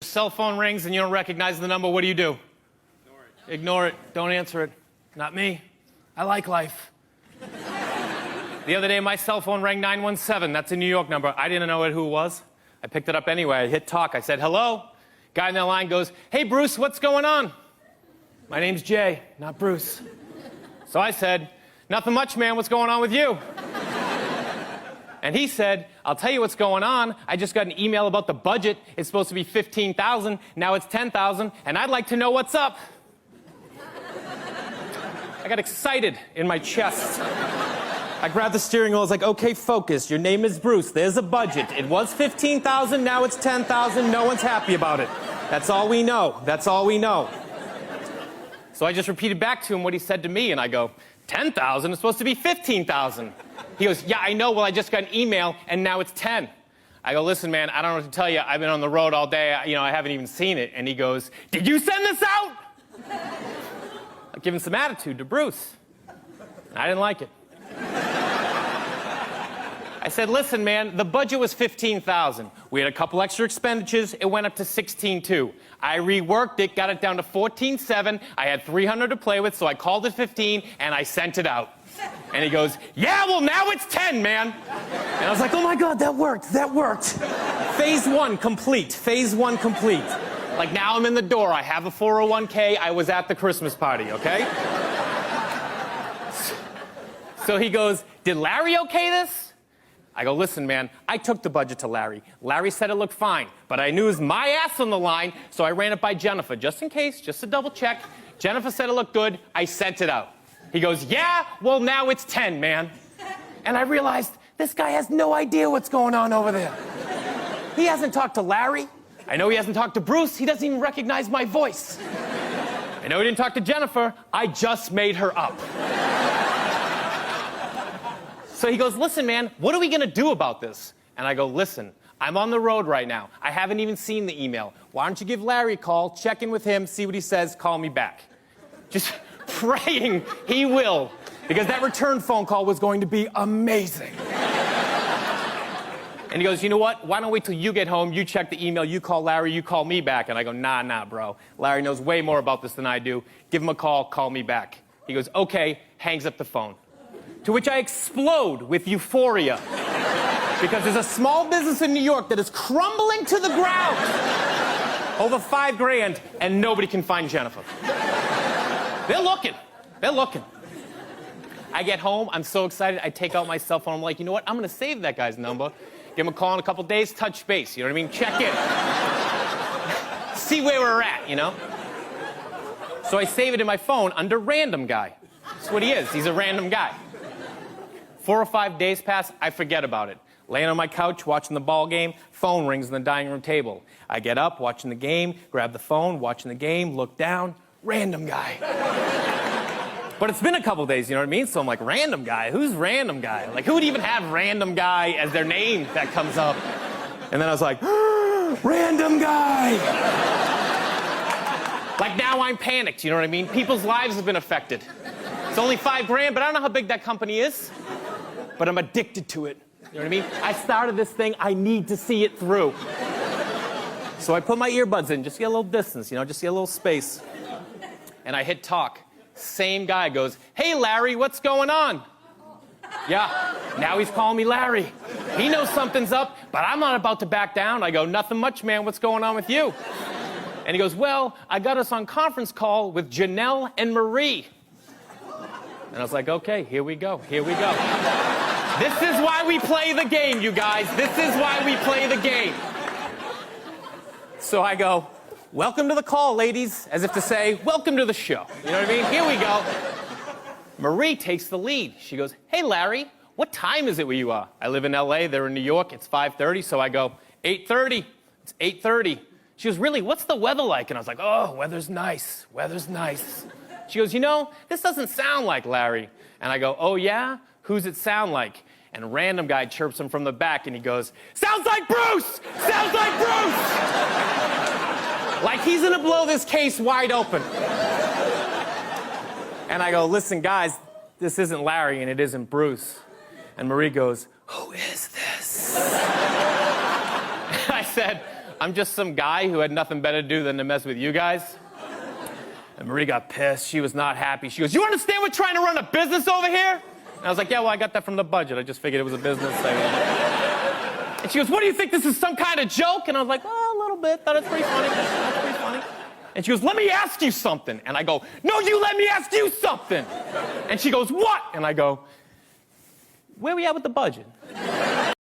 Cell phone rings and you don't recognize the number, what do? Ignore it. Ignore it. Don't answer it. Not me. I like life. The other day, my cell phone rang 917. That's a New York number. I didn't know who it was. I picked it up anyway. I hit talk. I said, hello. Guy in the line goes, hey, Bruce, what's going on? My name's Jay, not Bruce. So I said, nothing much, man. What's going on with you? And he said, I'll tell you what's going on. I just got an email about the budget. It's supposed to be $15,000. Now it's $10,000. And I'd like to know what's up. I got excited in my chest. I grabbed the steering wheel. I was like, okay, focus. Your name is Bruce. There's a budget. It was $15,000. Now it's $10,000. No one's happy about it. That's all we know. That's all we know. So I just repeated back to him what he said to me. And I go, 10,000 is supposed to be 15,000. He goes, yeah, I know. Well, I just got an email, and now it's 10. I go, listen, man, I don't know what to tell you. I've been on the road all day. I haven't even seen it. And he goes, did you send this out? I give him some attitude to Bruce. I didn't like it. I said, listen, man, the budget was $15,000. We had a couple extra expenditures. It went up to $16,200. I reworked it, got it down to $14,700. I had $300 to play with, so I called it $15,000, and I sent it out. And he goes, yeah, well, now it's 10, man. And I was like, oh, my God, that worked. That worked. Phase one complete. Phase one complete. Like, now I'm in the door. I have a 401k. I was at the Christmas party, okay? So he goes, did Larry okay this? I go, listen, man, I took the budget to Larry. Larry said it looked fine, but I knew it was my ass on the line, so I ran it by Jennifer, just in case, just to double check. Jennifer said it looked good. I sent it out. He goes, yeah, well, now it's 10, man. And I realized this guy has no idea what's going on over there. He hasn't talked to Larry. I know he hasn't talked to Bruce. He doesn't even recognize my voice. I know he didn't talk to Jennifer. I just made her up. So he goes, listen, man, what are we going to do about this? And I go, listen, I'm on the road right now. I haven't even seen the email. Why don't you give Larry a call, check in with him, see what he says, call me back. Just praying he will, because that return phone call was going to be amazing. And he goes, you know what? Why don't wait till you get home, you check the email, you call Larry, you call me back. And I go, nah, bro. Larry knows way more about this than I do. Give him a call, call me back. He goes, okay, hangs up the phone. To which I explode with euphoria. Because there's a small business in New York that is crumbling to the ground. Over $5 grand, and nobody can find Jennifer. They're looking. They're looking. I get home. I'm so excited. I take out my cell phone. I'm like, you know what? I'm going to save that guy's number. Give him a call in a couple days. Touch base. You know what I mean? Check in. See where we're at, you know? So I save it in my phone under random guy. That's what he is. He's a random guy. 4 or 5 days pass. I forget about it. Laying on my couch, watching the ball game, phone rings on the dining room table. I get up, watching the game, grab the phone, watching the game, look down, random guy. But it's been a couple days, you know what I mean? So I'm like, random guy? Who's random guy? Like, who would even have random guy as their name that comes up? And then I was like, random guy! Like, now I'm panicked, you know what I mean? People's lives have been affected. It's only $5 grand, but I don't know how big that company is. But I'm addicted to it. You know what I mean? I started this thing. I need to see it through. So I put my earbuds in, just to get a little distance, you know, just to get a little space. And I hit talk. Same guy goes, hey, Larry, what's going on? Yeah, now he's calling me Larry. He knows something's up, but I'm not about to back down. I go, nothing much, man. What's going on with you? And he goes, well, I got us on conference call with Janelle and Marie. And I was like, okay, here we go. Here we go. This is why we play the game, you guys. This is why we play the game. So I go, welcome to the call, ladies, as if to say, welcome to the show. You know what I mean? Here we go. Marie takes the lead. She goes, hey, Larry, what time is it where you are? I live in LA. They're in New York. It's 5:30. So I go, 8:30. It's 8:30. She goes, really, what's the weather like? And I was like, oh, weather's nice. Weather's nice. She goes, you know, this doesn't sound like Larry. And I go, oh, yeah? Who's it sound like? And a random guy chirps him from the back, and he goes, sounds like Bruce! Sounds like Bruce! Like he's gonna blow this case wide open. And I go, listen, guys, this isn't Larry, and it isn't Bruce. And Marie goes, who is this? I said, I'm just some guy who had nothing better to do than to mess with you guys. And Marie got pissed. She was not happy. She goes, you understand we're trying to run a business over here? And I was like, yeah, well, I got that from the budget. I just figured it was a business thing. And she goes, what do you think, this is some kind of joke? And I was like, well, a little bit. Thought it's pretty funny. That's pretty funny. And she goes, let me ask you something. And I go, no, you let me ask you something. And she goes, what? And I go, where we at with the budget?